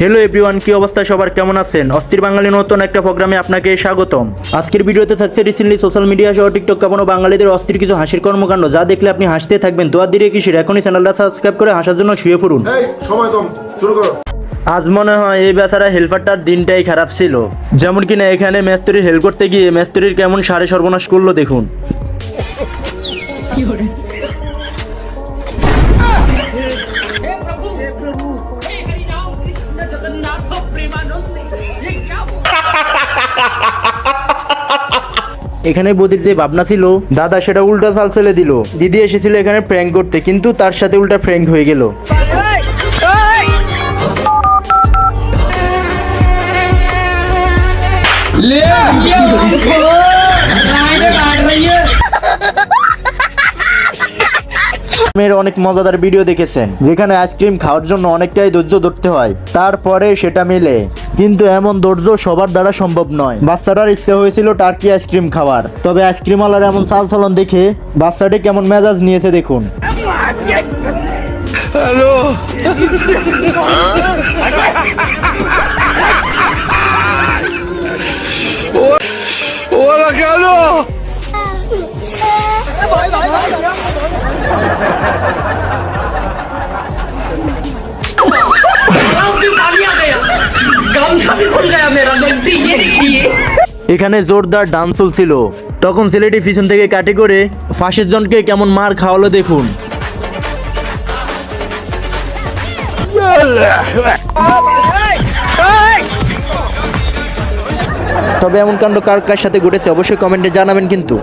Hello everyone, কি অবস্থা সবার, কেমন আছেন? অস্থির বাঙালি নতুন একটা প্রোগ্রামে আপনাকে স্বাগতম। আজকের ভিডিওতে থাকছে রিসেন্টলি সোশ্যাল মিডিয়া সহ টিকটক কাঁপানো বাঙালিদের অস্থির কিছু হাসির কর্মকাণ্ড, যা দেখলে আপনি হাসতে থাকবেন। তো আর দেরি কিসের, এখনই চ্যানেলটা সাবস্ক্রাইব করে হাসার জন্য শুয়ে পড়ুন। সময় কম, শুরু করো। আজ মনে হয় এই বেচারা হেল্পারটার দিনটাই খারাপ ছিল। যেমন কিনা এখানে মেস্তুরির হেল্প করতে গিয়ে মেস্তুরির কেমন সাড়ে সর্বনাশ করলো দেখুন। এখানে বদির যে ভাবনা ছিল দাদা সেটা উল্টা চাল ফেলে দিল। দিদি এসেছিল এখানে প্র্যাঙ্ক করতে, কিন্তু তার সাথে উল্টা প্র্যাঙ্ক হয়ে গেল। অনেক মজাদার ভিডিও দেখেছেন যেখানে আইসক্রিম খাওয়ার জন্য অনেকটাই ধৈর্য ধরতে হয়, তারপরে সেটা মিলে। কিন্তু এমন ধৈর্য সবার দ্বারা সম্ভব নয়। বাচ্চাটার ইচ্ছে হয়েছিল টার্কি আইসক্রিম খাওয়ার, তবে আইসক্রিমওয়ালার এমন চালচলন দেখে বাচ্চাটি কেমন মেজাজ নিয়েছে দেখুন। হ্যালো এখানে জোরদার ডান্স চলছিল, তখন ছেলেটি পিছন থেকে কাটি করে ফাঁসের জনকে কেমন মার খাওয়ালো দেখুন। তবে এমন কাণ্ড কার কার সাথে ঘটেছে অবশ্যই কমেন্টে জানাবেন। কিন্তু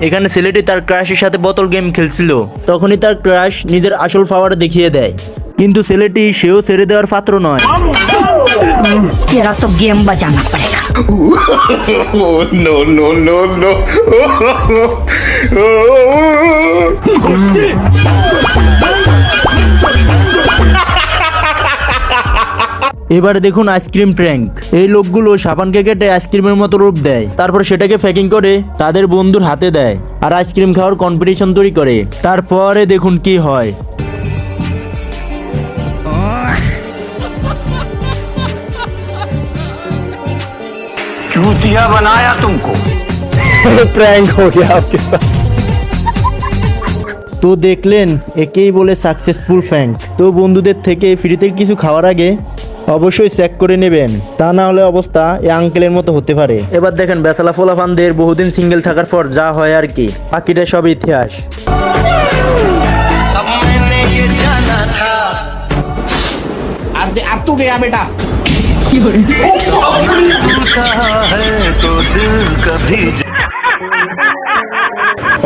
এখানে ছেলেটি তার ক্রাশের সাথে বোতল গেম খেলছিল, তখনই তার ক্রাশ নিজের আসল পাওয়ার দেখিয়ে দেয়। কিন্তু ছেলেটি সেও ছেড়ে দেওয়ার পাত্র নয়। तेरा तो गेम बजाना पड़ेगा। No no no no. এবারে দেখুন আইসক্রিম প্র্যাঙ্ক। এই লোকগুলো সাবানকে কেটে আইসক্রিমের মতো রূপ দেয়, তারপর সেটাকে প্যাকিং করে তাদের বন্ধুর হাতে দেয় আর আইসক্রিম খাওয়ার কম্পিটিশন তৈরি করে। তারপরে দেখুন কি হয়। चूतिया बनाया तुमको। प्रैंक हो गया आपके साथ। তো দেখলেন, একেই বলে সাকসেসফুল প্র্যাঙ্ক। তো বন্ধুদের থেকে ফ্রিতে কিছু খাওয়ার আগে অবশ্যই চেক করে নেবেন, তা না হলে অবস্থা এই আঙ্কেলের মতো হতে পারে। এবার দেখেন বেচালা ফোলাফানদের বহুদিন সিঙ্গেল থাকার পর যা হয় আর কি, বাকিটা সব ইতিহাস। अब तू गया बेटा।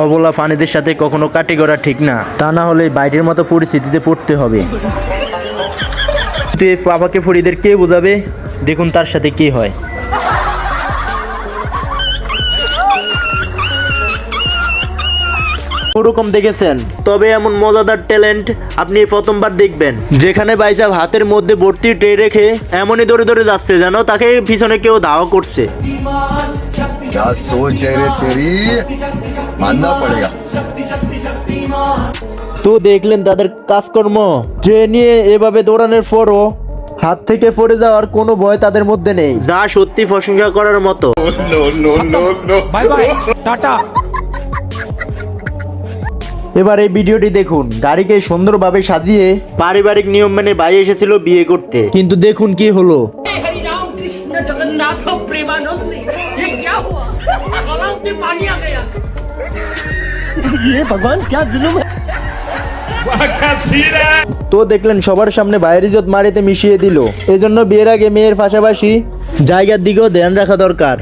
অবলা ফানিদের সাথে কখনো কাটি করা ঠিক না, তা না হলে বাইরের মতো পরিস্থিতিতে পড়তে হবে। কিন্তু এই পাপাকে ফরিদের কে বোঝাবে, দেখুন তার সাথে কি হয়। ওরকম দেখেছেন, তবে এমন মজাদার ট্যালেন্ট আপনি প্রথমবার দেখবেন, যেখানে বাইসাব হাতের মধ্যে ভর্তি ট্রে রেখে এমনই দৌড়ে দৌড়ে যাচ্ছে যেন তাকে পিছনে কেউ ধাওয়া করছে। क्या सोच है रे तेरी, मानना पड़ेगा। তো দেখলেন তাদের কাজকর্ম, ট্রে নিয়ে এভাবে দৌড়ানোর পরও হাত থেকে পড়ে যাওয়ার কোনো ভয় তাদের মধ্যে নেই, যা সত্যি প্রশংসা করার মতো। No no no no. Bye bye tata. এবার এই ভিডিওটি দেখুন। গাড়িকে সুন্দরভাবে সাজিয়ে পারিবারিক নিয়ম মেনে ভাই এসেছিল বিয়ে করতে, কিন্তু দেখুন কি হলো। हरि राम कृष्ण जगन्नाथ प्रेमानंद, ये क्या हुआ? गलाव में पानी आ गया। ये भगवान क्या जुल्म है। তো দেখলেন সবার সামনে ভাইয়ের ইজ্জত মারিতে মিশিয়ে দিল। এজন্য বিয়ের আগে মেয়ের পাশাপাশি জায়গার দিকেও ধ্যান রাখা দরকার।